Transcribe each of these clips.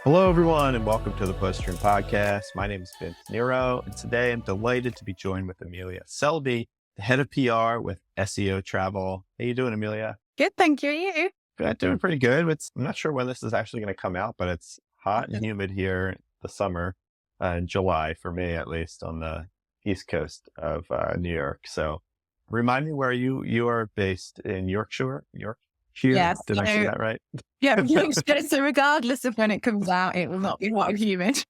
Hello, everyone, and welcome to the BuzzStream podcast. My name is Nero, and today I'm delighted to be joined with Amelia Selby, the head of PR with SEO Travel. How you doing, Amelia? Good, thank you. You? Good, doing pretty good. I'm not sure when this is actually going to come out, but it's hot and humid here the summer, in July, for me at least, on the east coast of New York. So remind me where you are based in Yorkshire? Yes. Did I say that right? Yeah, so regardless of when it comes out, it will not be hot and humid.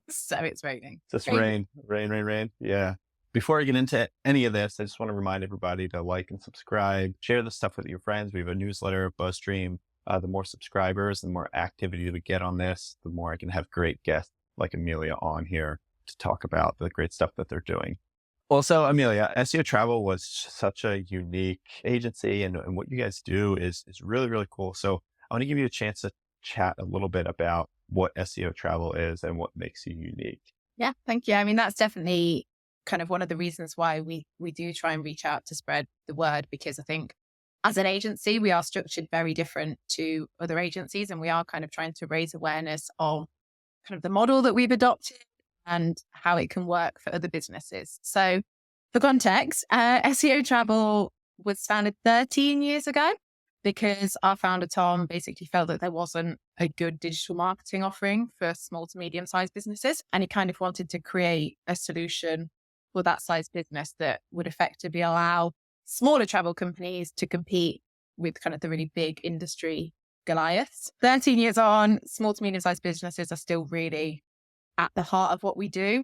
So it's raining. Just rain. Yeah. Before I get into any of this, I just want to remind everybody to like and subscribe, share this stuff with your friends. We have a newsletter, BuzzStream. The more subscribers, the more activity we get on this, the more I can have great guests like Amelia on here to talk about the great stuff that they're doing. Also, Amelia, SEO Travel was such a unique agency, and what you guys do is really, really cool. So I want to give you a chance to chat a little bit about what SEO Travel is and what makes you unique. Yeah, thank you. I mean, that's definitely kind of one of the reasons why we do try and reach out to spread the word, because I think as an agency, we are structured very different to other agencies, and we are kind of trying to raise awareness of kind of the model that we've adopted and how it can work for other businesses. So for context, SEO Travel was founded 13 years ago because our founder, Tom, basically felt that there wasn't a good digital marketing offering for small to medium-sized businesses. And he kind of wanted to create a solution for that size business that would effectively allow smaller travel companies to compete with kind of the really big industry Goliaths. 13 years on, small to medium-sized businesses are still really at the heart of what we do.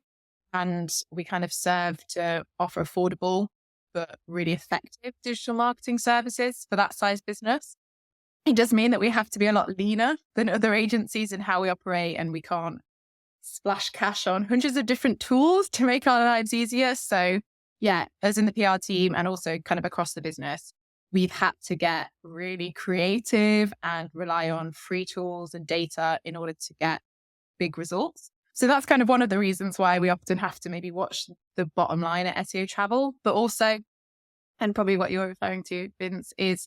And we kind of serve to offer affordable but really effective digital marketing services for that size business. It does mean that we have to be a lot leaner than other agencies in how we operate, and we can't splash cash on hundreds of different tools to make our lives easier. So yeah, as in the PR team and also kind of across the business, we've had to get really creative and rely on free tools and data in order to get big results. So that's kind of one of the reasons why we often have to maybe watch the bottom line at SEO Travel, but also, and probably what you're referring to, Vince, is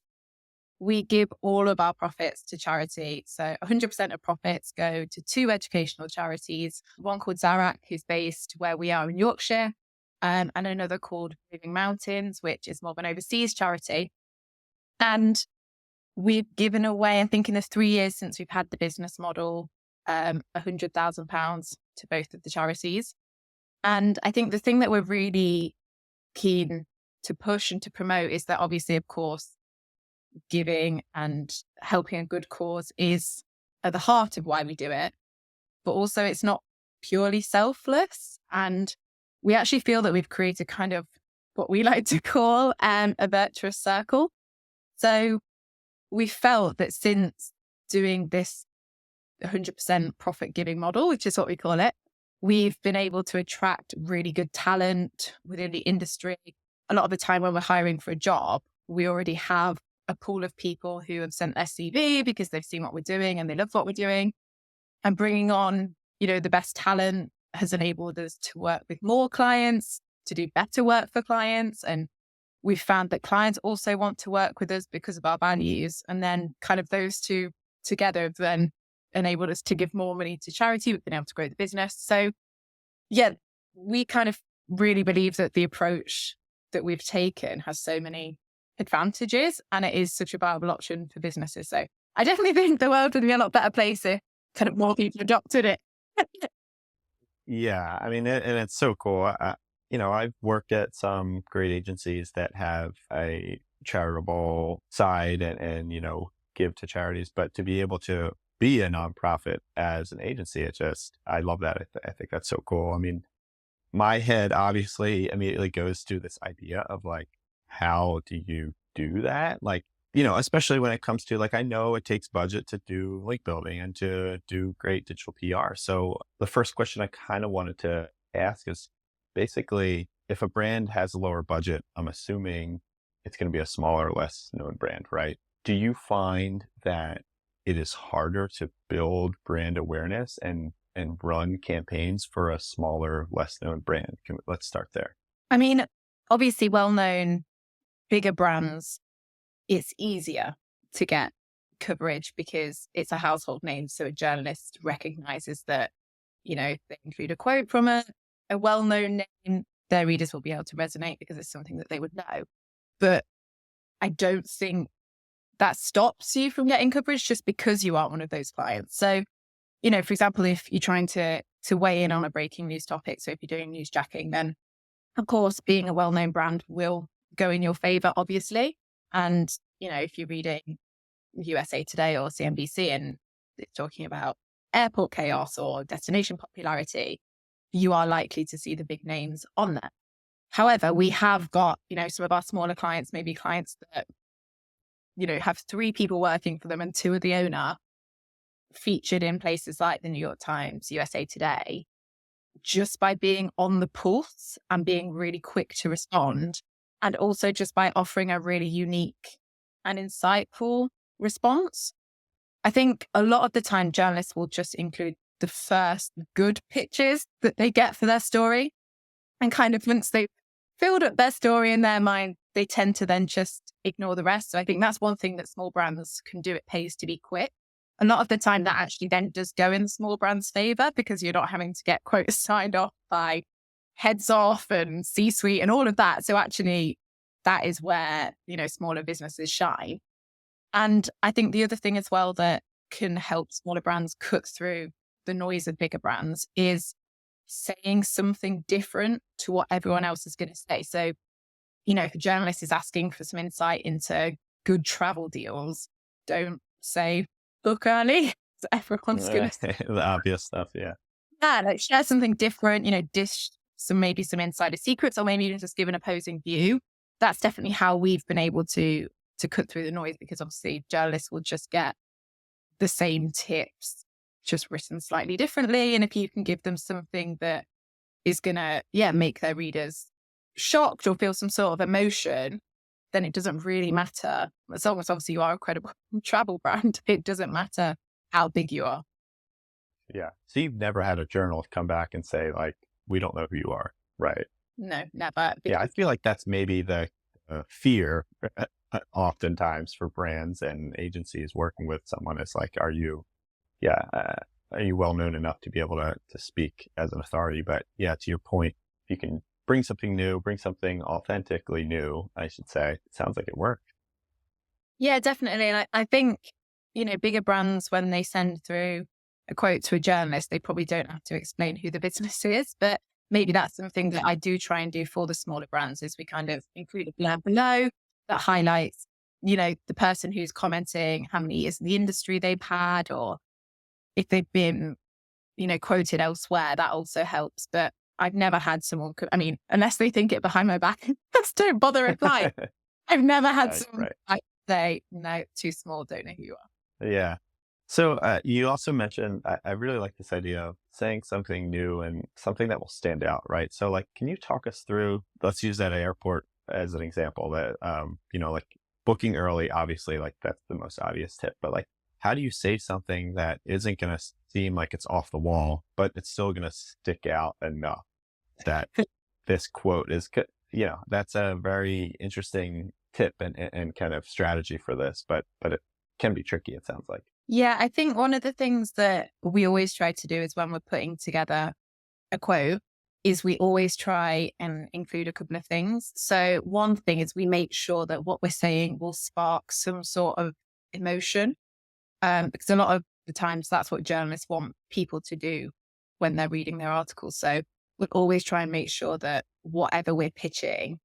we give all of our profits to charity. So 100% of profits go to two educational charities, one called Zarak, who's based where we are in Yorkshire, and another called Moving Mountains, which is more of an overseas charity. And we've given away, I think in the 3 years since we've had the business model, £100,000 to both of the charities. And I think the thing that we're really keen to push and to promote is that obviously, of course, giving and helping a good cause is at the heart of why we do it. But also it's not purely selfless. And we actually feel that we've created kind of what we like to call a virtuous circle. So we felt that since doing this 100% profit giving model, which is what we call it, we've been able to attract really good talent within the industry. A lot of the time when we're hiring for a job, we already have a pool of people who have sent their CV because they've seen what we're doing and they love what we're doing. And bringing on, the best talent has enabled us to work with more clients, to do better work for clients. And we've found that clients also want to work with us because of our values. And then kind of those two together have then enabled us to give more money to charity. We've been able to grow the business. So yeah, we kind of really believe that the approach that we've taken has so many advantages and it is such a viable option for businesses. So I definitely think the world would be a lot better place if kind of more people adopted it. Yeah, I mean, and it's so cool. I've worked at some great agencies that have a charitable side and give to charities, but to be able to be a nonprofit as an agency, I love that. I think that's so cool. I mean, my head obviously immediately goes to this idea of like, how do you do that? Like, especially when it comes to like, I know it takes budget to do link building and to do great digital PR. So the first question I kind of wanted to ask is basically, if a brand has a lower budget, I'm assuming it's going to be a smaller, less known brand, right? Do you find that it is harder to build brand awareness and run campaigns for a smaller, less known brand? Let's start there. I mean, obviously well-known, bigger brands, it's easier to get coverage because it's a household name. So a journalist recognizes that, if they include a quote from a well-known name, their readers will be able to resonate because it's something that they would know. But I don't think that stops you from getting coverage just because you aren't one of those clients. So, for example, if you're trying to weigh in on a breaking news topic, so if you're doing newsjacking, then of course, being a well-known brand will go in your favor, obviously. And, if you're reading USA Today or CNBC and it's talking about airport chaos or destination popularity, you are likely to see the big names on there. However, we have got, some of our smaller clients, maybe clients that, have 3 people working for them and 2 are the owner, featured in places like the New York Times, USA Today, just by being on the pulse and being really quick to respond. And also just by offering a really unique and insightful response. I think a lot of the time journalists will just include the first good pitches that they get for their story. And kind of once they've filled up their story in their mind, they tend to then just ignore the rest. So I think that's one thing that small brands can do. It pays to be quick. A lot of the time that actually then does go in the small brand's favor because you're not having to get quotas signed off by heads off and C-suite and all of that. So actually that is where, smaller businesses shine. And I think the other thing as well that can help smaller brands cut through the noise of bigger brands is saying something different to what everyone else is going to say. So, if a journalist is asking for some insight into good travel deals, don't say, book early. So everyone's going to say the obvious stuff. Yeah. Yeah, like share something different, dish maybe some insider secrets, or maybe even just give an opposing view. That's definitely how we've been able to cut through the noise, because obviously journalists will just get the same tips, just written slightly differently. And if you can give them something that is going to, make their readers shocked or feel some sort of emotion, then it doesn't really matter. As long as obviously you are a credible travel brand, it doesn't matter how big you are. Yeah. So you've never had a journalist come back and say, like, we don't know who you are, right? No, never. Yeah, I feel like that's maybe the fear oftentimes for brands and agencies working with someone. Is like, are you well known enough to be able to speak as an authority? But yeah, to your point, if you can bring something new, bring something authentically new, I should say, it sounds like it worked. Yeah, definitely. And I think, bigger brands, when they send through a quote to a journalist, they probably don't have to explain who the business is. But maybe that's something that I do try and do for the smaller brands, is we kind of include a blurb below that highlights, the person who's commenting, how many years in the industry they've had, or if they've been, quoted elsewhere. That also helps. But I've never had someone, unless they think it behind my back, just don't bother replying. I've never had someone say, no, too small, don't know who you are. Yeah. So you also mentioned, I really like this idea of saying something new and something that will stand out, right? So like, can you talk us through, let's use that airport as an example, that, like booking early, obviously, like that's the most obvious tip, but like, how do you say something that isn't going to seem like it's off the wall, but it's still going to stick out enough that this quote is, that's a very interesting tip and kind of strategy for this, but it can be tricky, it sounds like. Yeah, I think one of the things that we always try to do is when we're putting together a quote is we always try and include a couple of things. So one thing is we make sure that what we're saying will spark some sort of emotion, because a lot of the times that's what journalists want people to do when they're reading their articles. So we'll always try and make sure that whatever we're pitching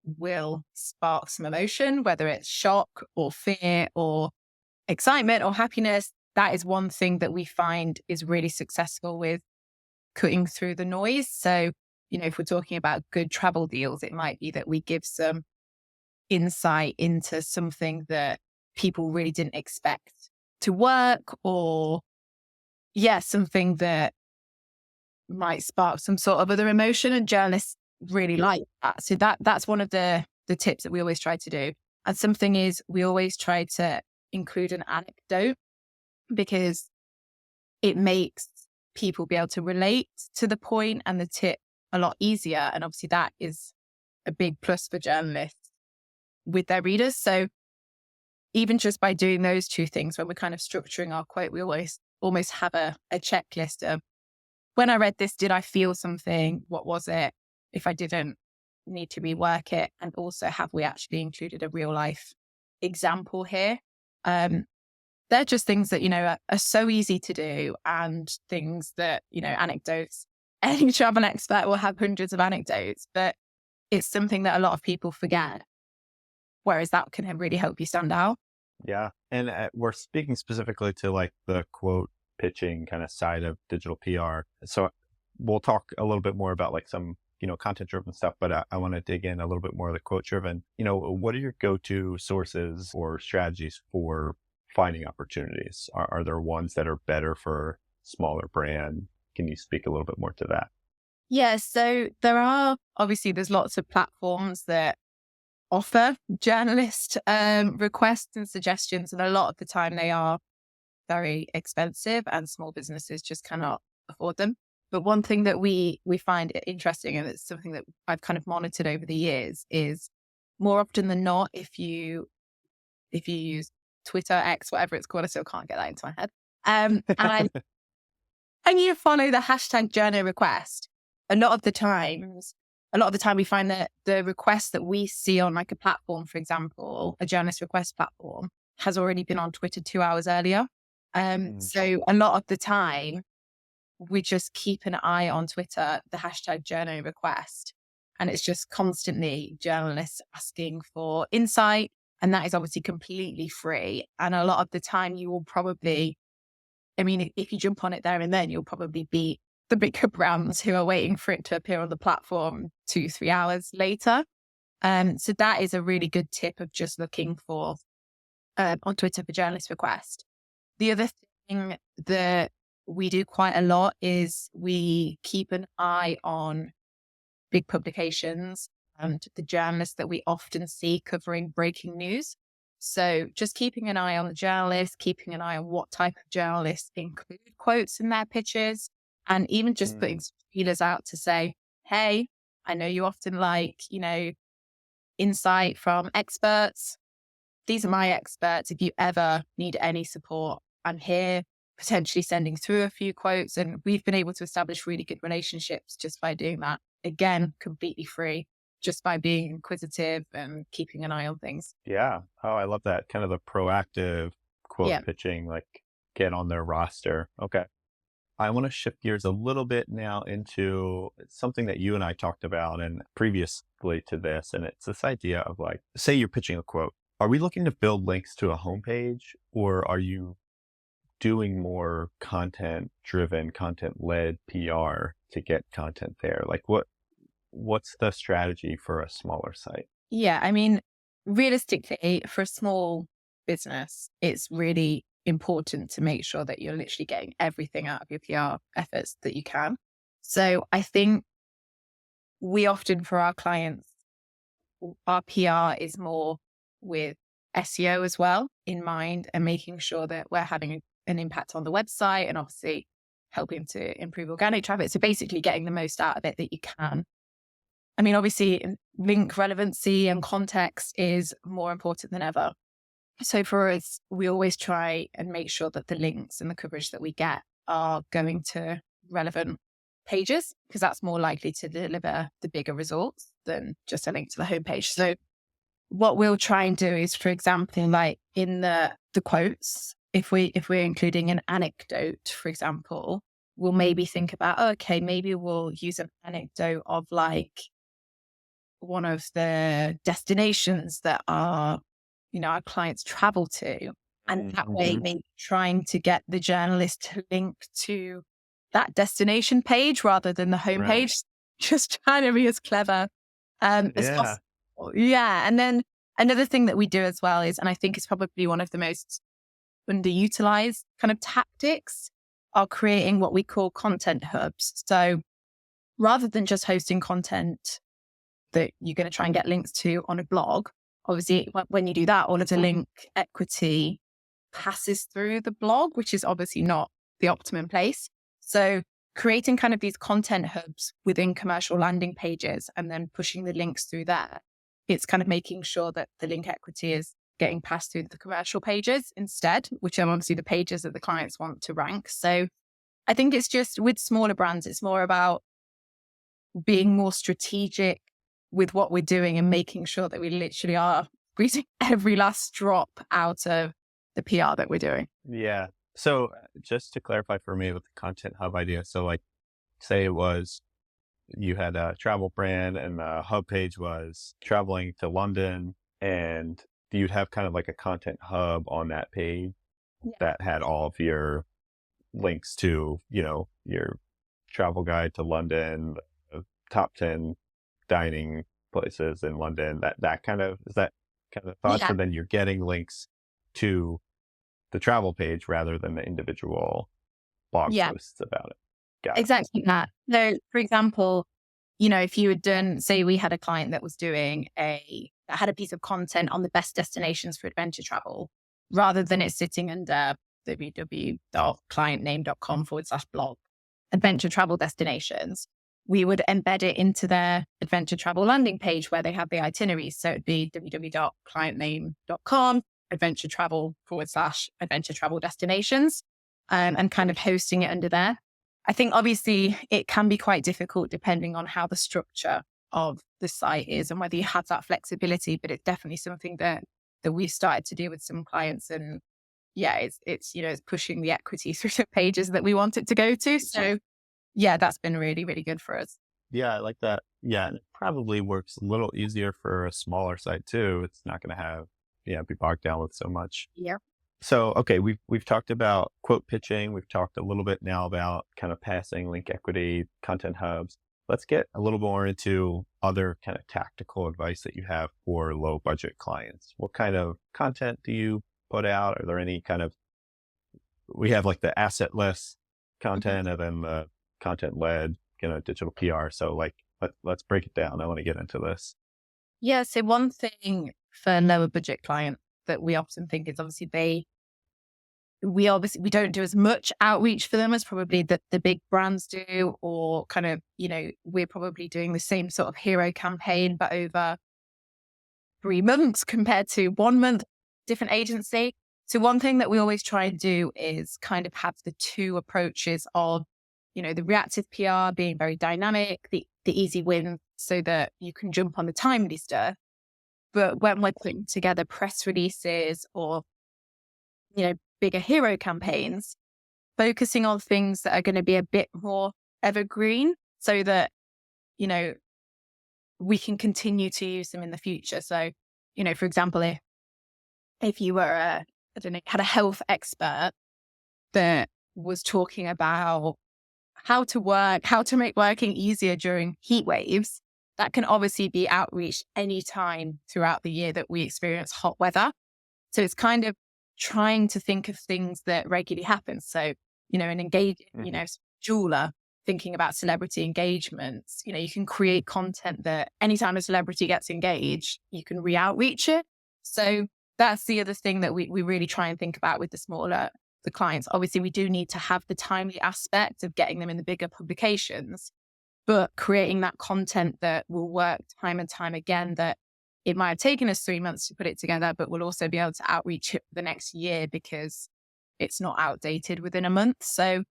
will spark some emotion, whether it's shock or fear or excitement or happiness. That is one thing that we find is really successful with cutting through the noise. So, if we're talking about good travel deals, it might be that we give some insight into something that people really didn't expect to work, or something that might spark some sort of other emotion, and journalists really like that. So that's one of the tips that we always try to do. And something is we always try to include an anecdote, because it makes people be able to relate to the point and the tip a lot easier. And obviously that is a big plus for journalists with their readers. So even just by doing those two things, when we're kind of structuring our quote, we almost have a checklist of, when I read this, did I feel something? What was it? If I didn't, need to rework it. And also, have we actually included a real life example here? They're just things that, are so easy to do, and things that, anecdotes. Any travel expert will have hundreds of anecdotes, but it's something that a lot of people forget. Whereas that can really help you stand out. Yeah. And we're speaking specifically to like the quote pitching kind of side of digital PR. So we'll talk a little bit more about like some, content driven stuff, but I want to dig in a little bit more of the quote driven. What are your go-to sources or strategies for finding opportunities? Are there ones that are better for smaller brand? Can you speak a little bit more to that? Yeah. So there's lots of platforms that offer journalist requests and suggestions. And a lot of the time they are very expensive and small businesses just cannot afford them. But one thing that we find interesting, and it's something that I've kind of monitored over the years, is more often than not, if you use Twitter, X, whatever it's called, I still can't get that into my head. And you follow the hashtag journal request, a lot of the time we find that the request that we see on like a platform, for example, a journalist request platform, has already been on Twitter 2 hours earlier. So a lot of the time we just keep an eye on Twitter, the hashtag journal request, and it's just constantly journalists asking for insight. And that is obviously completely free. And a lot of the time you will probably, if you jump on it there and then, you'll probably beat the bigger brands who are waiting for it to appear on the platform 2-3 hours later. So that is a really good tip of just looking for on Twitter for journalist request. The other thing that we do quite a lot is we keep an eye on big publications and the journalists that we often see covering breaking news. So just keeping an eye on the journalists, keeping an eye on what type of journalists include quotes in their pitches, and even just putting feelers out to say, hey, I know you often like, insight from experts. These are my experts. If you ever need any support, I'm here, potentially sending through a few quotes. And we've been able to establish really good relationships just by doing that. Again, completely free, just by being inquisitive and keeping an eye on things. Yeah. Oh, I love that. Kind of the proactive quote pitching, like get on their roster. Okay. I want to shift gears a little bit now into something that you and I talked about and previously to this. And it's this idea of like, say you're pitching a quote. Are we looking to build links to a homepage, or are you doing more content-driven, content-led PR to get content there? Like what's the strategy for a smaller site? Yeah, realistically, for a small business, it's really important to make sure that you're literally getting everything out of your PR efforts that you can. So I think we often, for our clients, our PR is more with SEO as well in mind, and making sure that we're having an impact on the website and obviously helping to improve organic traffic. So basically getting the most out of it that you can. Obviously link relevancy and context is more important than ever. So for us, we always try and make sure that the links and the coverage that we get are going to relevant pages, because that's more likely to deliver the bigger results than just a link to the homepage. So what we'll try and do is, for example, like in the quotes, if we're including an anecdote, for example, we'll maybe think about, okay, maybe we'll use an anecdote of like one of the destinations that our clients travel to. And that way, maybe trying to get the journalist to link to that destination page rather than the homepage, right. Just trying to be as clever as possible. Yeah. And then another thing that we do as well is, and I think it's probably one of the most underutilized kind of tactics, are creating what we call content hubs. So rather than just hosting content that you're going to try and get links to on a blog, obviously when you do that, all of the link equity passes through the blog, which is obviously not the optimum place. So creating kind of these content hubs within commercial landing pages and then pushing the links through there, it's kind of making sure that the link equity is getting passed through the commercial pages instead, which are obviously the pages that the clients want to rank. So I think it's just with smaller brands, it's more about being more strategic with what we're doing and making sure that we literally are squeezing every last drop out of the PR that we're doing. Yeah. So just to clarify for me with the content hub idea, so like say it was you had a travel brand and the hub page was traveling to London, and you'd have kind of like a content hub on that page Yeah. that had all of your links to, your travel guide to London, top 10 dining places in London, that kind of, is that kind of thought? Yeah. So then you're getting links to the travel page rather than the individual blog Yeah. posts about it. Got it. Exactly that. So, for example, if you had done, say, we had a client that was doing that had a piece of content on the best destinations for adventure travel, rather than it sitting under www.clientname.com/blog, adventure travel destinations, we would embed it into their adventure travel landing page where they have the itineraries. So it'd be www.clientname.com, adventure travel/adventure travel destinations, and kind of hosting it under there. I think obviously it can be quite difficult depending on how the structure of the site is and whether you have that flexibility, but it's definitely something that we've started to do with some clients. And yeah, it's pushing the equity through the pages that we want it to go to. So yeah, that's been really, really good for us. Yeah, I like that. Yeah, and it probably works a little easier for a smaller site too. It's not going to be bogged down with so much. Yeah. So, okay, we've talked about quote pitching. We've talked a little bit now about kind of passing, link equity, content hubs. Let's get a little more into other kind of tactical advice that you have for low budget clients. What kind of content do you put out? Are there any kind of, we have like the asset-less content and then the content-led, digital PR. So like, let's break it down. I want to get into this. Yeah. So one thing for lower budget clients that we often think is obviously we don't do as much outreach for them as probably the big brands do, or kind of, we're probably doing the same sort of hero campaign, but over 3 months compared to 1 month, different agency. So one thing that we always try and do is kind of have the two approaches of, the reactive PR being very dynamic, the easy win so that you can jump on the timely stuff. But when we're putting together press releases or, bigger hero campaigns, focusing on things that are going to be a bit more evergreen so that, we can continue to use them in the future. So, for example, if you were had a health expert that was talking about how to make working easier during heat waves, that can obviously be outreached anytime throughout the year that we experience hot weather. So it's kind of trying to think of things that regularly happen. So, an jeweler thinking about celebrity engagements, you can create content that anytime a celebrity gets engaged, you can re-outreach it. So that's the other thing that we really try and think about with the clients. Obviously, we do need to have the timely aspect of getting them in the bigger publications, but creating that content that will work time and time again, that it might have taken us 3 months to put it together, but we'll also be able to outreach it for the next year because it's not outdated within a month. So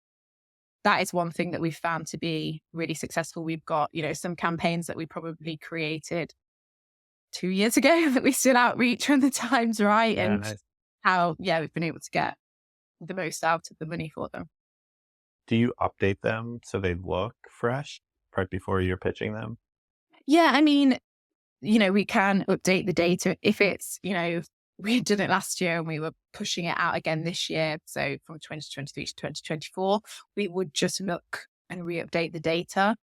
that is one thing that we've found to be really successful. We've got, some campaigns that we probably created 2 years ago that we still outreach when the time's right. Yeah, And nice. how, we've been able to get the most out of the money for them. Do you update them so they look fresh right before you're pitching them? Yeah, I mean, we can update the data if it's, we did it last year and we were pushing it out again this year. So from 2023 to 2024, we would just look and re-update the data.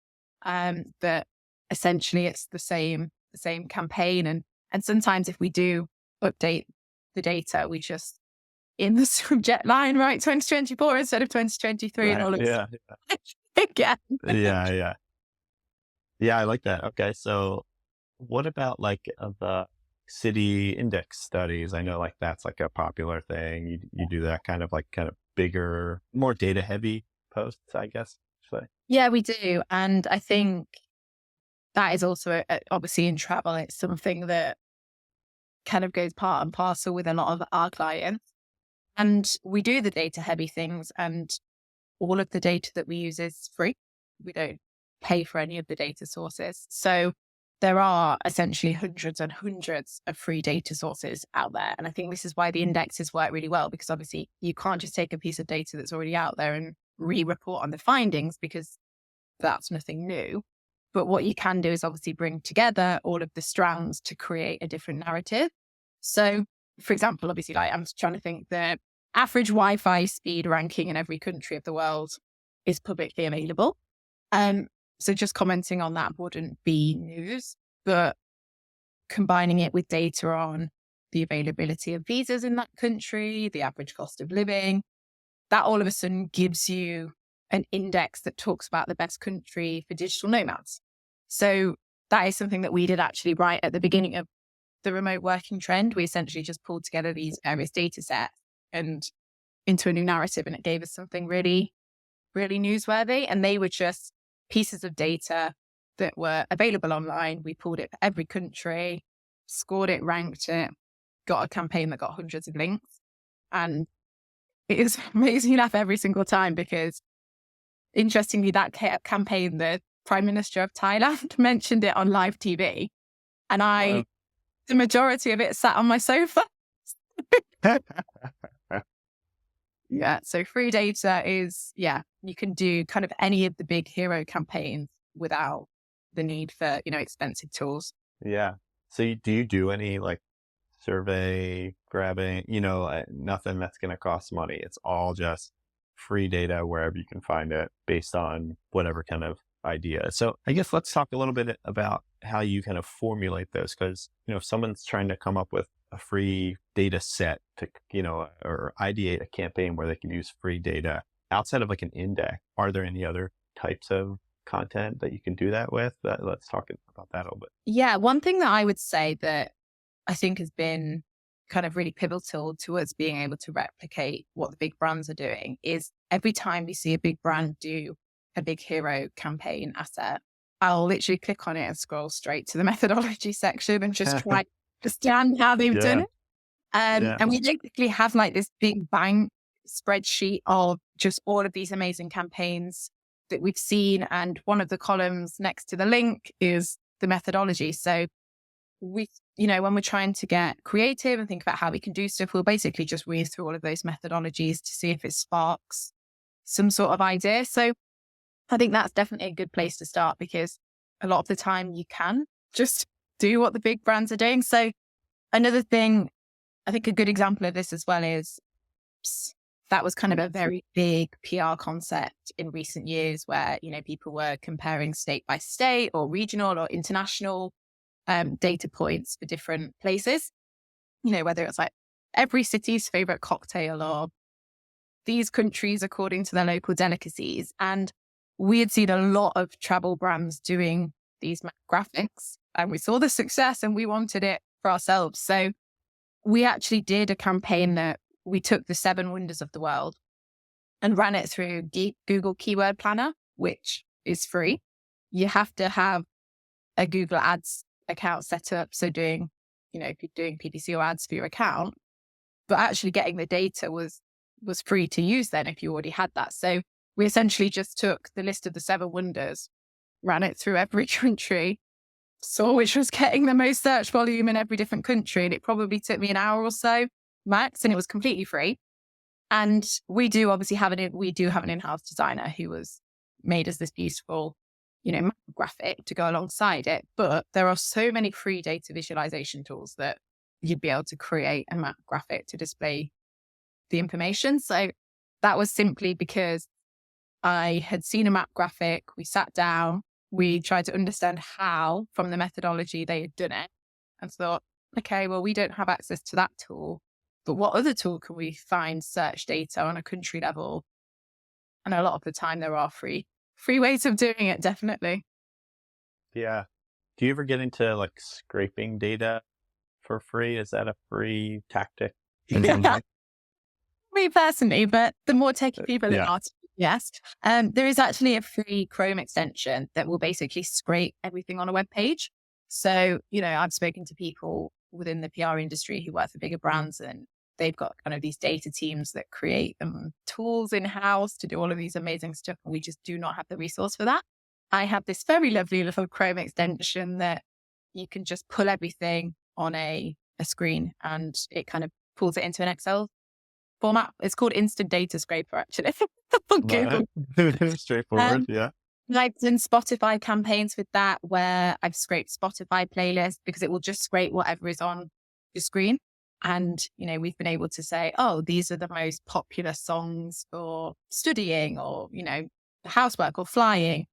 But essentially it's the same campaign. And sometimes if we do update the data, we just in the subject line, right, 2024 instead of 2023 Right. and all of Yeah. again. Yeah. Yeah, I like that. Okay. So what about like the city index studies? I know like that's like a popular thing. You do that kind of bigger, more data heavy posts, I guess. So Yeah, we do. And I think that is also obviously in travel, it's something that kind of goes part and parcel with a lot of our clients. And we do the data heavy things, and all of the data that we use is free. We don't pay for any of the data sources. So there are essentially hundreds and hundreds of free data sources out there. And I think this is why the indexes work really well, because obviously you can't just take a piece of data that's already out there and re-report on the findings, because that's nothing new. But what you can do is obviously bring together all of the strands to create a different narrative. So, for example, obviously, like I'm trying to think, the average Wi-Fi speed ranking in every country of the world is publicly available. So just commenting on that wouldn't be news, but combining it with data on the availability of visas in that country, the average cost of living, that all of a sudden gives you an index that talks about the best country for digital nomads. So that is something that we did actually right at the beginning of the remote working trend. We essentially just pulled together these various data sets and into a new narrative, and it gave us something really, really newsworthy. And they were just pieces of data that were available online. We pulled it for every country, scored it, ranked it, got a campaign that got hundreds of links. And it is amazing enough every single time, because interestingly, that campaign, the Prime Minister of Thailand mentioned it on live TV. And Wow. the majority of it sat on my sofa. Yeah. So free data is, you can do kind of any of the big hero campaigns without the need for, expensive tools. Yeah. So do you do any like survey grabbing, nothing that's going to cost money. It's all just free data wherever you can find it based on whatever kind of idea. So I guess let's talk a little bit about how you kind of formulate those, because, if someone's trying to come up with a free data set to, or ideate a campaign where they can use free data outside of like an index, are there any other types of content that you can do that with? Let's talk about that a little bit. Yeah. One thing that I would say that I think has been kind of really pivotal towards being able to replicate what the big brands are doing is every time we see a big brand do a big hero campaign asset, I'll literally click on it and scroll straight to the methodology section and just try to understand how they've done Yeah. it. Yeah. And we basically have like this big bang spreadsheet of just all of these amazing campaigns that we've seen. And one of the columns next to the link is the methodology. So we, when we're trying to get creative and think about how we can do stuff, we'll basically just read through all of those methodologies to see if it sparks some sort of idea. So I think that's definitely a good place to start, because a lot of the time you can just do what the big brands are doing. So another thing, I think a good example of this as well is that was kind of a very big PR concept in recent years where, people were comparing state by state or regional or international data points for different places, whether it's like every city's favorite cocktail or these countries according to their local delicacies. And we had seen a lot of travel brands doing these graphics, and we saw the success and we wanted it for ourselves. So we actually did a campaign that we took the 7 wonders of the world and ran it through Google Keyword Planner, which is free. You have to have a Google Ads account set up. So doing, if you're doing PPC or ads for your account, but actually getting the data was free to use then if you already had that. So we essentially just took the list of the 7 wonders, ran it through every country, saw which was getting the most search volume in every different country. And it probably took me an hour or so max, and it was completely free. And we do obviously have an in-house designer who has made us this beautiful, map graphic to go alongside it. But there are so many free data visualization tools that you'd be able to create a map graphic to display the information. So that was simply because I had seen a map graphic. We sat down, we tried to understand how from the methodology they had done it, and thought, okay, well, we don't have access to that tool, but what other tool can we find search data on a country level? And a lot of the time there are free ways of doing it, definitely. Yeah. Do you ever get into like scraping data for free? Is that a free tactic in some way? Me personally, but the more techie people Yeah. are, yes. There is actually a free Chrome extension that will basically scrape everything on a web page. So, I've spoken to people within the PR industry who work for bigger brands, and they've got kind of these data teams that create tools in-house to do all of these amazing stuff. We just do not have the resource for that. I have this very lovely little Chrome extension that you can just pull everything on a screen and it kind of pulls it into an Excel format. It's called Instant Data Scraper, actually. On Google. Straightforward. Yeah. I've done Spotify campaigns with that where I've scraped Spotify playlists because it will just scrape whatever is on your screen. And, we've been able to say, oh, these are the most popular songs for studying or, housework or flying,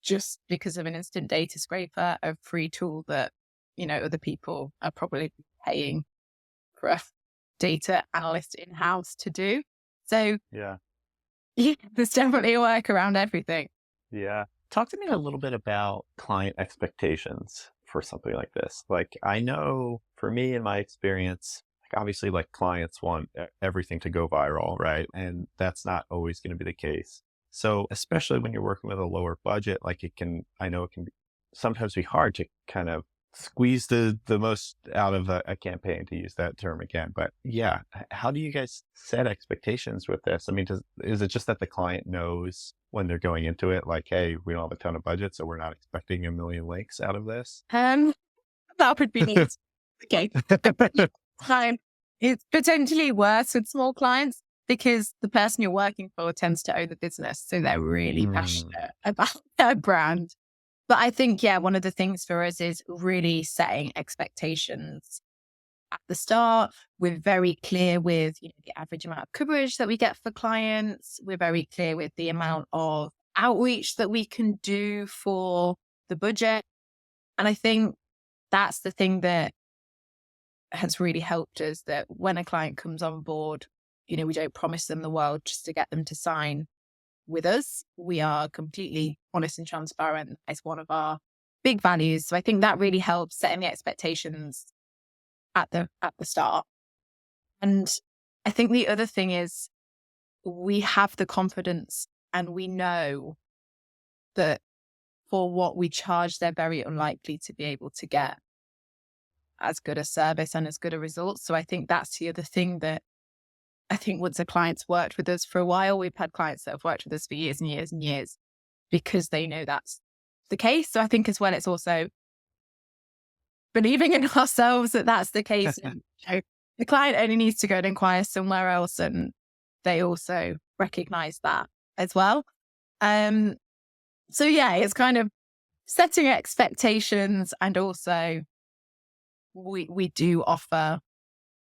just because of an instant data scraper, a free tool that, other people are probably paying for a data analyst in-house to do. So Yeah. there's definitely a work around everything. Yeah. Talk to me a little bit about client expectations for something like this. Like, I know for me, in my experience, like obviously like clients want everything to go viral, right? And that's not always going to be the case. So especially when you're working with a lower budget, like I know it can sometimes be hard to kind of squeeze the most out of a campaign, to use that term again. But yeah, how do you guys set expectations with this? I mean, is it just that the client knows when they're going into it, like, hey, we don't have a ton of budget, so we're not expecting a million links out of this? That would be neat. Okay. It's potentially worse with small clients because the person you're working for tends to own the business. So they're really passionate about their brand. But I think, one of the things for us is really setting expectations at the start. We're very clear with the average amount of coverage that we get for clients. We're very clear with the amount of outreach that we can do for the budget. And I think that's the thing that has really helped us, that when a client comes on board, we don't promise them the world just to get them to sign with us. We are completely honest and transparent. It's one of our big values. So I think that really helps setting the expectations at the start. And I think the other thing is we have the confidence and we know that for what we charge, they're very unlikely to be able to get as good a service and as good a result. So I think that's the other thing that I think once a client's worked with us for a while, we've had clients that have worked with us for years and years and years because they know that's the case. So I think as well, it's also believing in ourselves that that's the case. And, the client only needs to go and inquire somewhere else, and they also recognize that as well. So it's kind of setting expectations, and also we do offer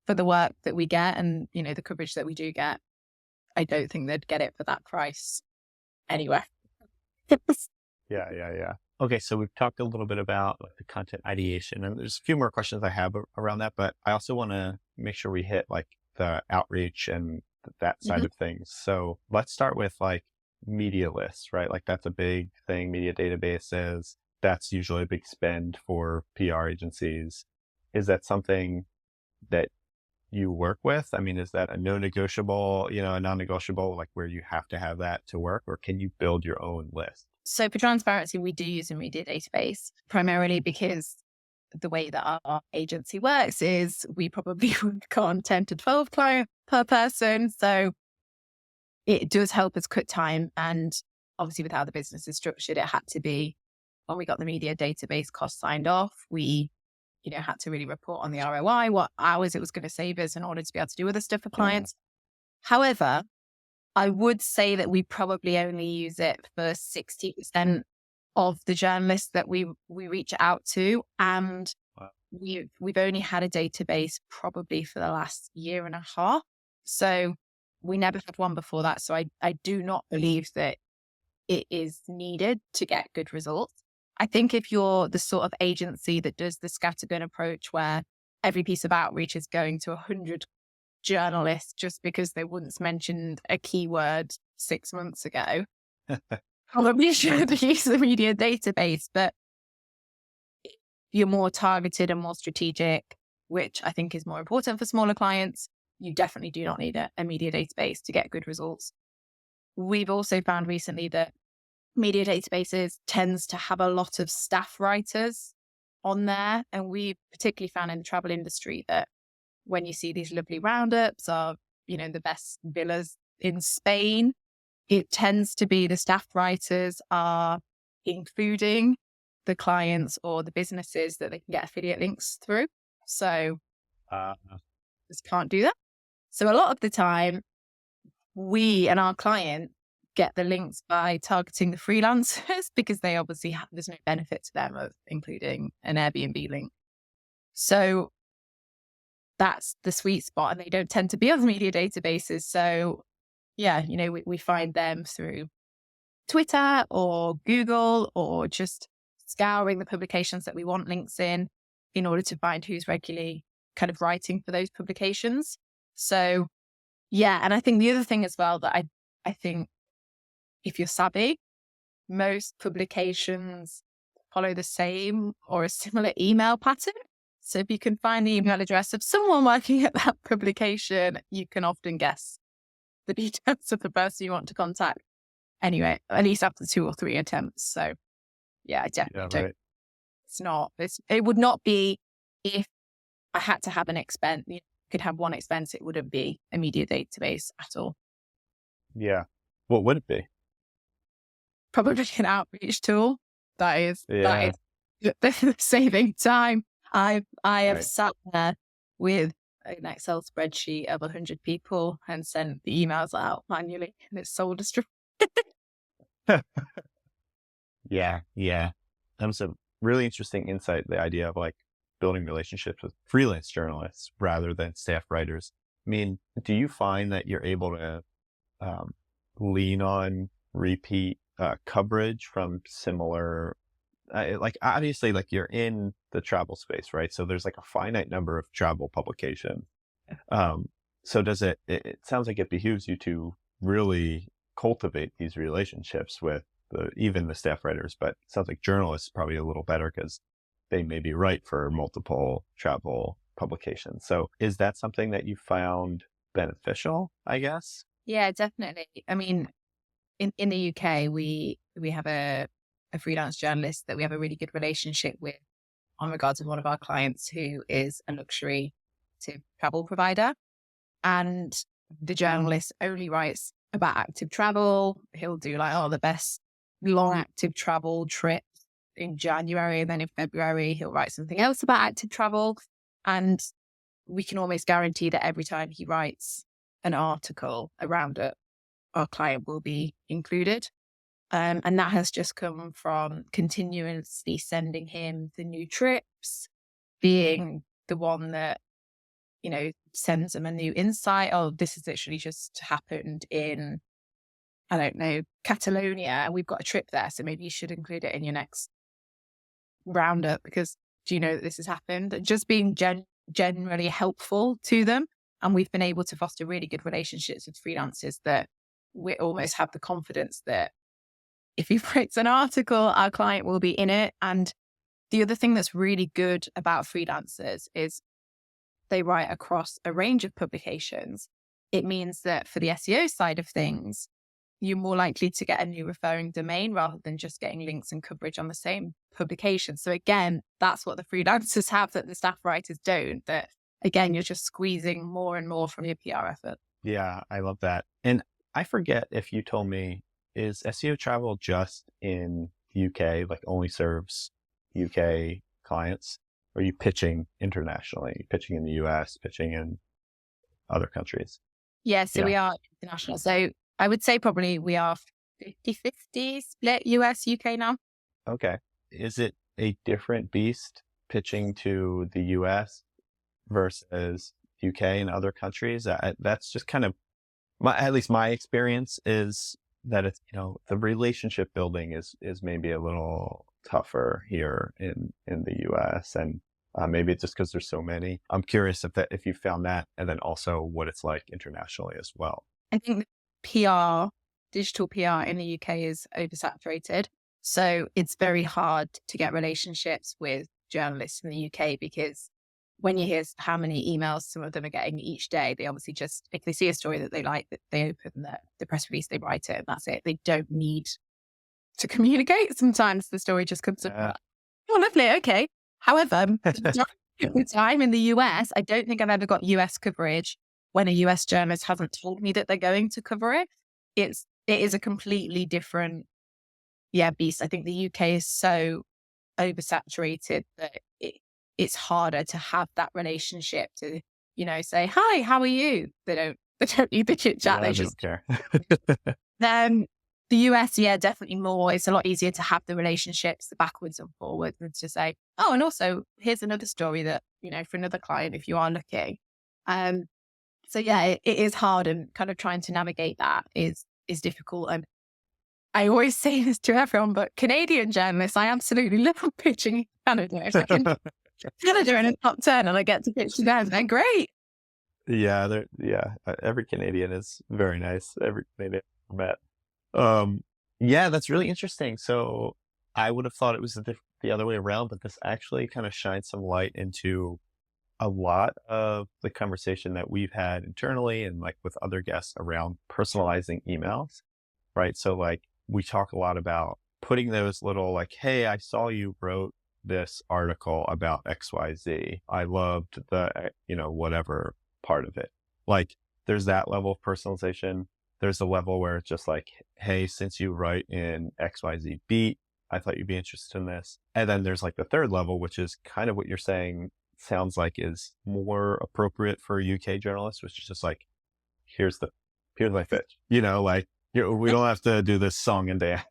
for the work that we get and, the coverage that we do get. I don't think they'd get it for that price anywhere. Yeah. Okay, so we've talked a little bit about like the content ideation, and there's a few more questions I have around that, but I also want to make sure we hit like the outreach and that side of things. So let's start with like media lists, right? Like that's a big thing. Media databases, that's usually a big spend for PR agencies. Is that something that you work with? I mean, is that a no-negotiable, a non-negotiable, like where you have to have that to work, or can you build your own list? So for transparency, we do use a media database primarily because the way that our agency works is we probably work on 10 to 12 clients per person. So it does help us cut time. And obviously with how the business is structured, it had to be, when we got the media database cost signed off, we had to really report on the ROI, what hours it was going to save us in order to be able to do other stuff for clients. However, I would say that we probably only use it for 60% of the journalists that we reach out to. And we've only had a database probably for the last year and a half. So we never had one before that. So I do not believe that it is needed to get good results. I think if you're the sort of agency that does the scattergun approach where every piece of outreach is going to 100 journalists just because they once mentioned a keyword 6 months ago, probably should use the media database. But if you're more targeted and more strategic, which I think is more important for smaller clients, you definitely do not need a media database to get good results. We've also found recently that media databases tends to have a lot of staff writers on there. And we particularly found in the travel industry that when you see these lovely roundups of, the best villas in Spain, it tends to be the staff writers are including the clients or the businesses that they can get affiliate links through. So Uh, just can't do that. So a lot of the time, we and our client get the links by targeting the freelancers because they obviously there's no benefit to them of including an Airbnb link. So that's the sweet spot, and they don't tend to be on media databases. So yeah, we find them through Twitter or Google, or just scouring the publications that we want links in order to find who's regularly kind of writing for those publications. So yeah, and I think the other thing as well that I think if you're savvy, most publications follow the same or a similar email pattern. So if you can find the email address of someone working at that publication, you can often guess the details of the person you want to contact. Anyway, at least after 2 or 3 attempts. So yeah, I definitely don't. right. It would not be if I had to have an expense, could have one expense, it wouldn't be a media database at all. Yeah. What would it be? Probably an outreach tool. That is Yeah. saving time. I have Right. sat there with an Excel spreadsheet of 100 people and sent the emails out manually, and it's soul destroyed. Yeah. Yeah. That was a really interesting insight. The idea of like building relationships with freelance journalists rather than staff writers. I mean, do you find that you're able to lean on repeat coverage from similar, like obviously, like you're in the travel space, right? So there's like a finite number of travel publications. So does it sounds like it behooves you to really cultivate these relationships with even the staff writers, but it sounds like journalists probably a little better because they maybe write for multiple travel publications. So is that something that you found beneficial, I guess? Yeah, definitely. I mean, in the UK, we have a freelance journalist that we have a really good relationship with on regards of one of our clients who is a luxury to travel provider. And the journalist only writes about active travel. He'll do like, the best long active travel trips in January. And then in February, he'll write something else about active travel. And we can almost guarantee that every time he writes an article around it, our client will be included. And that has just come from continuously sending him the new trips, being the one that, sends them a new insight. Oh, this has literally just happened in, I don't know, Catalonia, and we've got a trip there. So maybe you should include it in your next roundup because do you know that this has happened? Just being generally helpful to them. And we've been able to foster really good relationships with freelancers that we almost have the confidence that if he writes an article, our client will be in it. And the other thing that's really good about freelancers is they write across a range of publications. It means that for the SEO side of things, you're more likely to get a new referring domain rather than just getting links and coverage on the same publication. So again, that's what the freelancers have that the staff writers don't, that again, you're just squeezing more and more from your PR effort. Yeah, I love that. And I forget if you told me, is SEO Travel just in the UK, like only serves UK clients? Or are you pitching internationally, pitching in the US, pitching in other countries? Yeah, so Yeah. we are international. So I would say probably we are 50-50 split US, UK now. Okay. Is it a different beast pitching to the US versus UK and other countries? That's just kind of at least my experience is that it's, the relationship building is maybe a little tougher here in the US. And maybe it's just because there's so many. I'm curious if you found that, and then also what it's like internationally as well. I think PR, digital PR in the UK is oversaturated. So it's very hard to get relationships with journalists in the UK because when you hear how many emails some of them are getting each day, they obviously just, if they see a story that they like, they open the press release, they write it, and that's it. They don't need to communicate. Sometimes the story just comes up. Oh, lovely. Okay. However, the time in the US, I don't think I've ever got US coverage when a US journalist hasn't told me that they're going to cover it. It is a completely different, beast. I think the UK is so oversaturated that it's harder to have that relationship to, say, hi, how are you? They don't need the chit chat. Yeah, They they just, don't care. then the US, definitely more. It's a lot easier to have the relationships, the backwards and forwards, and to say, oh, and also here's another story that, for another client, if you are looking. So it is hard, and kind of trying to navigate that is difficult. And I always say this to everyone, but Canadian journalists, I absolutely love pitching Canada. If I can Canada in a top 10 and I get to pitch to them, they're great. Every Canadian is very nice. Every Canadian I've met. Yeah, that's really interesting. So I would have thought it was the other way around, but this actually kind of shines some light into a lot of the conversation that we've had internally and like with other guests around personalizing emails, right? So like we talk a lot about putting those little like, hey, I saw you wrote this article about XYZ. I loved the, whatever part of it. Like there's that level of personalization. There's a level where it's just like, hey, since you write in XYZ beat, I thought you'd be interested in this. And then there's like the third level, which is kind of what you're saying sounds like is more appropriate for UK journalists, which is just like, here's my pitch, like, we don't have to do this song and dance.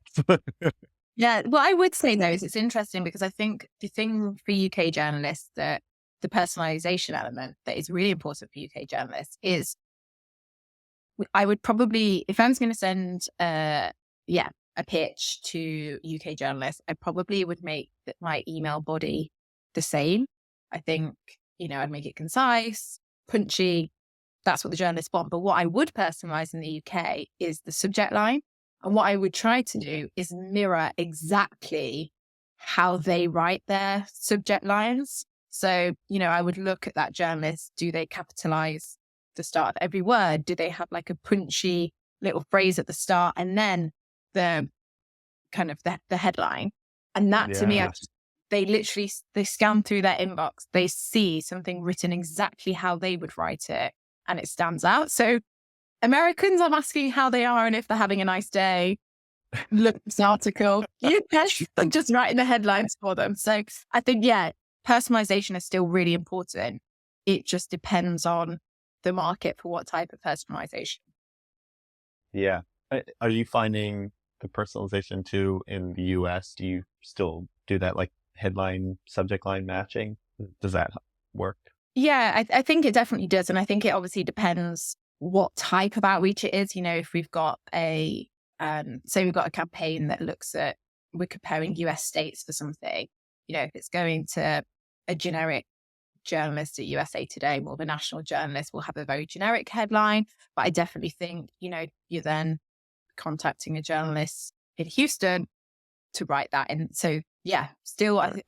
Yeah. Well, I would say though, is it's interesting because I think the thing for UK journalists, that the personalization element that is really important for UK journalists is, I would probably, if I was going to send, a pitch to UK journalists, I probably would make my email body the same. I think, I'd make it concise, punchy. That's what the journalists want. But what I would personalize in the UK is the subject line. And what I would try to do is mirror exactly how they write their subject lines. So, I would look at that journalist. Do they capitalize the start of every word? Do they have like a punchy little phrase at the start and then the kind of the headline? And that to me, Yeah. they scan through their inbox. They see something written exactly how they would write it, and it stands out. So Americans, I'm asking how they are and if they're having a nice day. Look at this article. I'm just writing the headlines for them. So I think, personalization is still really important. It just depends on the market for what type of personalization. Yeah. Are you finding the personalization too in the US? Do you still do that like headline subject line matching? Does that work? Yeah, I think it definitely does. And I think it obviously depends what type of outreach it is. If we've got say we've got a campaign that looks at, we're comparing US states for something, if it's going to a generic journalist at USA Today, more of a national journalist, will have a very generic headline. But I definitely think, you're then contacting a journalist in Houston to write that. And so, still, I think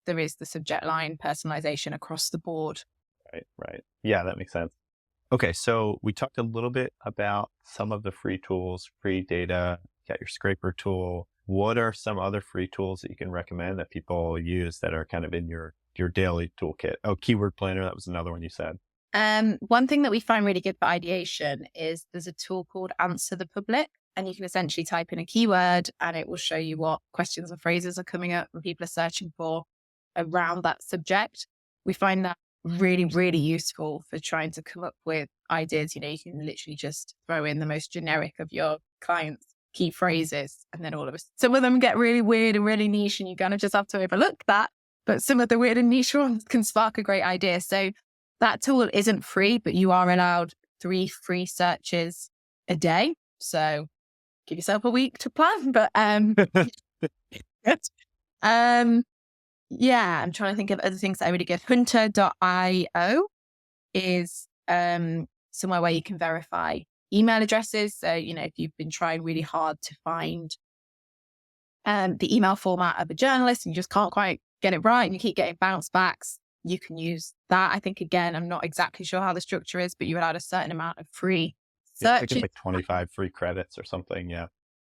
there is the subject line personalization across the board. Right. Yeah, that makes sense. Okay, so we talked a little bit about some of the free tools, free data, got your scraper tool. What are some other free tools that you can recommend that people use that are kind of in your daily toolkit? Oh, Keyword Planner, that was another one you said. One thing that we find really good for ideation is there's a tool called Answer the Public, and you can essentially type in a keyword and it will show you what questions or phrases are coming up and people are searching for around that subject. We find that really, really useful for trying to come up with ideas. You can literally just throw in the most generic of your client's key phrases, and then some of them get really weird and really niche, and you kind of just have to overlook that. But some of the weird and niche ones can spark a great idea. So that tool isn't free, but you are allowed 3 free searches a day. So give yourself a week to plan. But I'm trying to think of other things that are really good. Hunter.io is somewhere where you can verify email addresses. So, if you've been trying really hard to find the email format of a journalist and you just can't quite get it right and you keep getting bounce backs, you can use that. I think, again, I'm not exactly sure how the structure is, but you're allowed a certain amount of free I think searches. it's like 25 free credits or something. Yeah.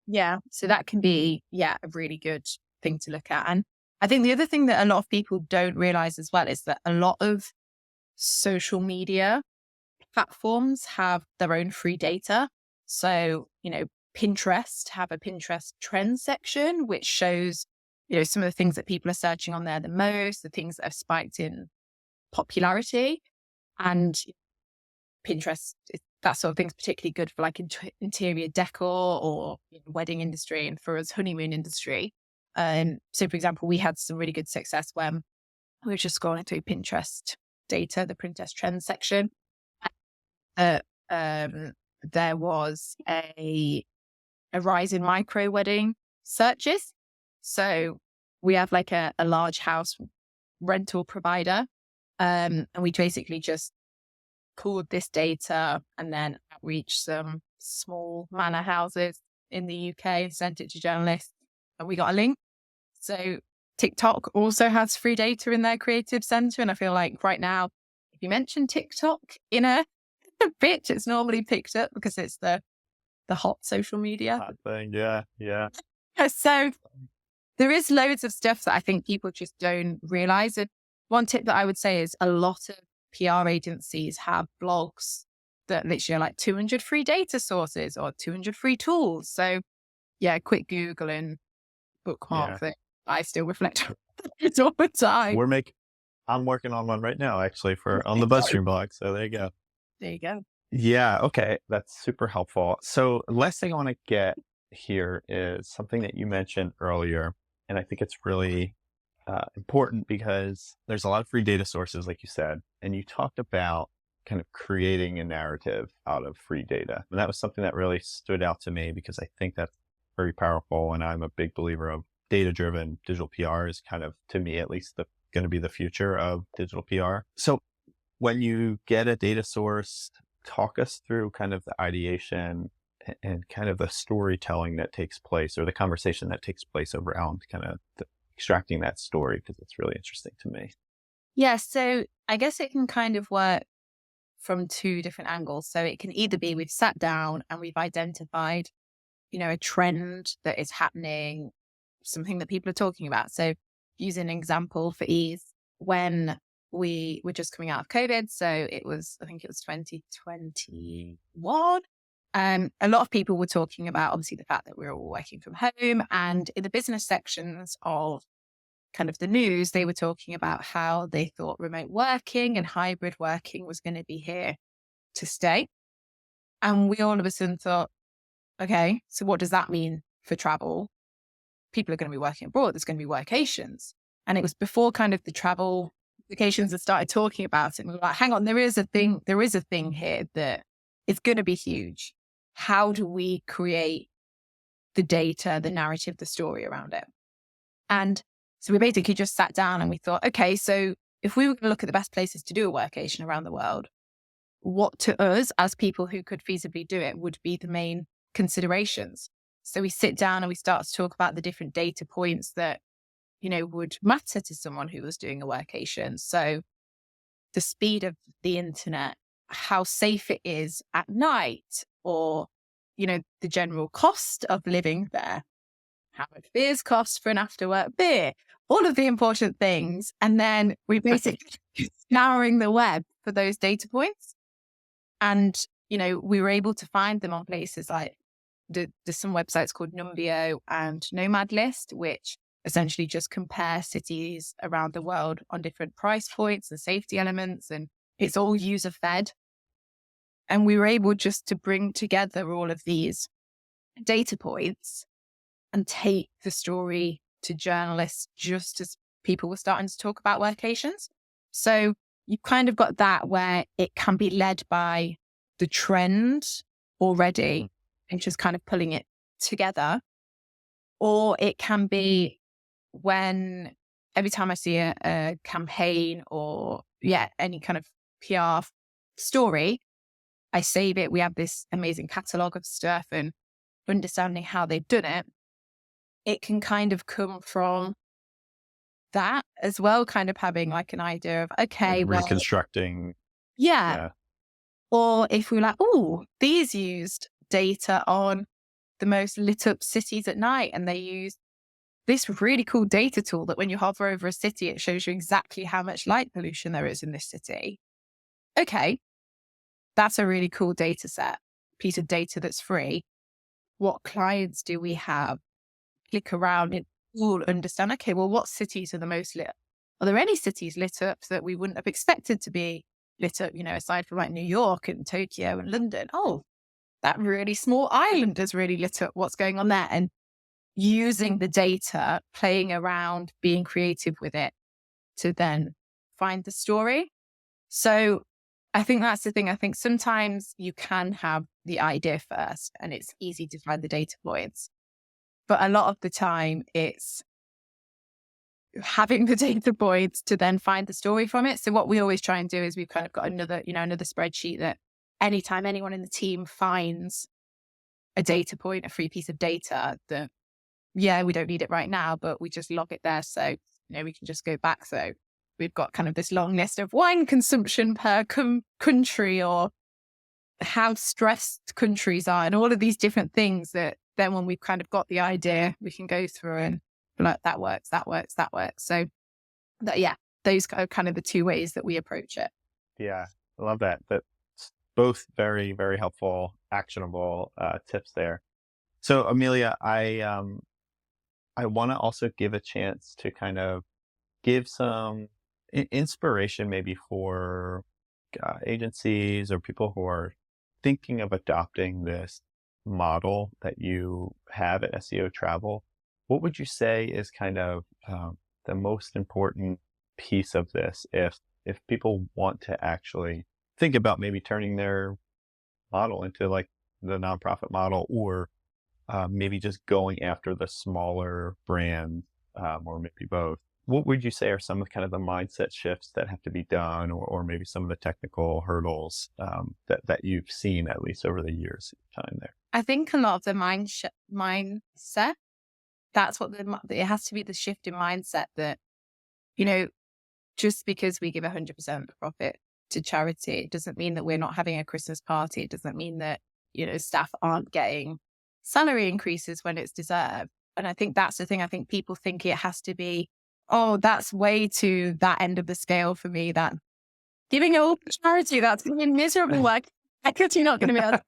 Yeah. So that can be, a really good thing to look at. And I think the other thing that a lot of people don't realize as well is that a lot of social media platforms have their own free data. So, Pinterest have a Pinterest trends section, which shows, some of the things that people are searching on there the most, the things that have spiked in popularity. And Pinterest, that sort of thing's particularly good for like interior decor or wedding industry, and for us, honeymoon industry. So for example, we had some really good success when we were just scrolling through Pinterest data, the Pinterest trends section. Uh, there was a rise in micro wedding searches. So we have like a large house rental provider. And we basically just pulled this data and then outreach some small manor houses in the UK, sent it to journalists, and we got a link. So TikTok also has free data in their creative center. And I feel like right now, if you mention TikTok in a pitch, it's normally picked up because it's the hot social media Hot thing. Yeah. Yeah. So there is loads of stuff that I think people just don't realize. And one tip that I would say is a lot of PR agencies have blogs that literally are like 200 free data sources or 200 free tools. So yeah, quick Google and bookmark that. I still reflect on it all the time. I'm working on one right now, actually, on the BuzzStream blog. So there you go. There you go. Yeah. Okay. That's super helpful. So last thing I want to get here is something that you mentioned earlier. And I think it's really important because there's a lot of free data sources, like you said, and you talked about kind of creating a narrative out of free data. And that was something that really stood out to me because I think that's very powerful. And I'm a big believer of data-driven digital PR is kind of, to me at least, going to be the future of digital PR. So when you get a data source, talk us through kind of the ideation and kind of the storytelling that takes place, or the conversation that takes place around kind of extracting that story, because it's really interesting to me. Yeah, so I guess it can kind of work from two different angles. So it can either be we've sat down and we've identified, a trend that is happening, something that people are talking about. So use an example for ease. When we were just coming out of COVID, so I think it was 2021. A lot of people were talking about obviously the fact that we were all working from home, and in the business sections of kind of the news, they were talking about how they thought remote working and hybrid working was going to be here to stay. And we all of a sudden thought, okay, so what does that mean for travel? People are going to be working abroad. There's going to be workations. And it was before kind of the travel applications had started talking about it. And we were like, hang on, there is a thing here that is going to be huge. How do we create the data, the narrative, the story around it? And so we basically just sat down and we thought, okay, so if we were going to look at the best places to do a workation around the world, what to us as people who could feasibly do it would be the main considerations? So we sit down and we start to talk about the different data points that, would matter to someone who was doing a workation. So the speed of the internet, how safe it is at night, or, the general cost of living there, how much beers cost for an after work beer, all of the important things. And then we basically scouring the web for those data points. And, we were able to find them on places like there's some websites called Numbeo and Nomad List, which essentially just compare cities around the world on different price points and safety elements. And it's all user fed. And we were able just to bring together all of these data points and take the story to journalists just as people were starting to talk about workations. So you kind of got that where it can be led by the trend already and just kind of pulling it together. Or it can be when every time I see a campaign or any kind of PR story, I save it. We have this amazing catalog of stuff, and understanding how they've done it, it can kind of come from that as well, kind of having like an idea of, okay, and reconstructing. Yeah. Or if we're like, oh, these used data on the most lit up cities at night, and they used this really cool data tool that when you hover over a city, it shows you exactly how much light pollution there is in this city. Okay, that's a really cool data set, piece of data that's free. What clients do we have? Click around and all understand, okay, well, what cities are the most lit? Are there any cities lit up that we wouldn't have expected to be lit up, aside from like New York and Tokyo and London? Oh, that really small island is really lit up. What's going on there? And using the data, playing around, being creative with it to then find the story. So I think that's the thing. I think sometimes you can have the idea first and it's easy to find the data points. But a lot of the time it's having the data points to then find the story from it. So what we always try and do is we've kind of got another spreadsheet that anytime anyone in the team finds a data point, a free piece of data that, yeah, we don't need it right now, but we just log it there. So, we can just go back. So we've got kind of this long list of wine consumption per country, or how stressed countries are, and all of these different things that then when we've kind of got the idea, we can go through and be like, that works. So those are kind of the two ways that we approach it. Yeah, I love that. That's both very, very helpful, actionable tips there. So Amelia, I want to also give a chance to kind of give some inspiration maybe for agencies or people who are thinking of adopting this model that you have at SEO Travel. What would you say is kind of the most important piece of this if people want to actually think about maybe turning their model into like the nonprofit model, or maybe just going after the smaller brands, or maybe both? What would you say are some of kind of the mindset shifts that have to be done, or maybe some of the technical hurdles that you've seen, at least over the years time there? I think a lot of the mindset, that's what it has to be, the shift in mindset that, just because we give 100% profit to charity, it doesn't mean that we're not having a Christmas party. It doesn't mean that, staff aren't getting salary increases when it's deserved. And I think that's the thing. I think people think it has to be, oh, that's way to that end of the scale for me, that giving it all to charity, that's going to be miserable work. Because you're not going to be able to.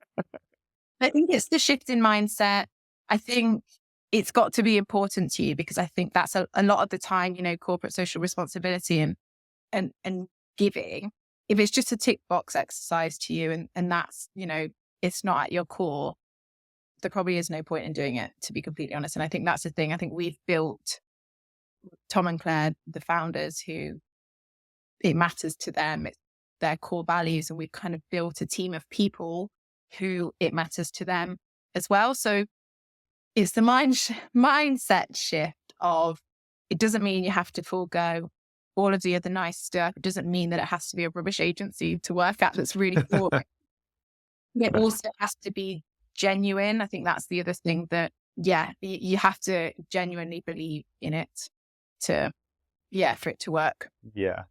I think it's the shift in mindset. I think it's got to be important to you, because I think that's a lot of the time, corporate social responsibility and giving, if it's just a tick box exercise to you and that's, it's not at your core, there probably is no point in doing it, to be completely honest. And I think that's the thing. I think we've built, Tom and Claire, the founders, who it matters to them, it's their core values. And we've kind of built a team of people who it matters to them as well. So it's the mindset shift of, it doesn't mean you have to forego all of the other nice stuff. It doesn't mean that it has to be a rubbish agency to work at that's really cool. It also has to be genuine. I think that's the other thing, that, you have to genuinely believe in it for it to work. Yeah.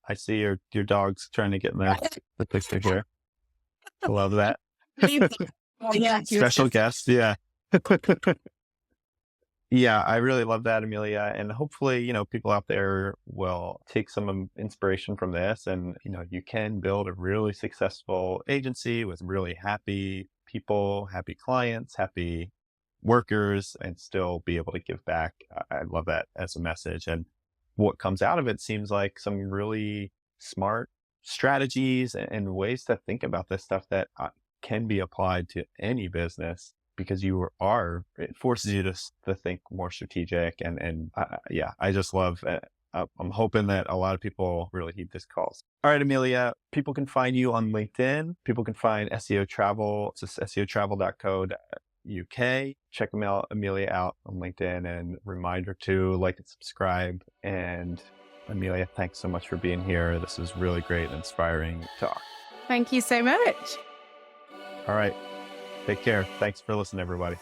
I see your dog's trying to get in there. The picture here. I love that. Oh, yeah. Special guest. Yeah. Yeah, I really love that, Amelia. And hopefully, people out there will take some inspiration from this, and, you can build a really successful agency with really happy people, happy clients, happy workers, and still be able to give back. I love that as a message. And what comes out of it seems like some really smart strategies and ways to think about this stuff that can be applied to any business, because it forces you to think more strategic. And I just love it. I'm hoping that a lot of people really heed this call. All right, Amelia, people can find you on LinkedIn. People can find SEO Travel. It's just seotravel.co.uk. Check Amelia out on LinkedIn, and reminder to like and subscribe. And Amelia, thanks so much for being here. This is really great and inspiring talk. Thank you so much. All right. Take care. Thanks for listening, everybody.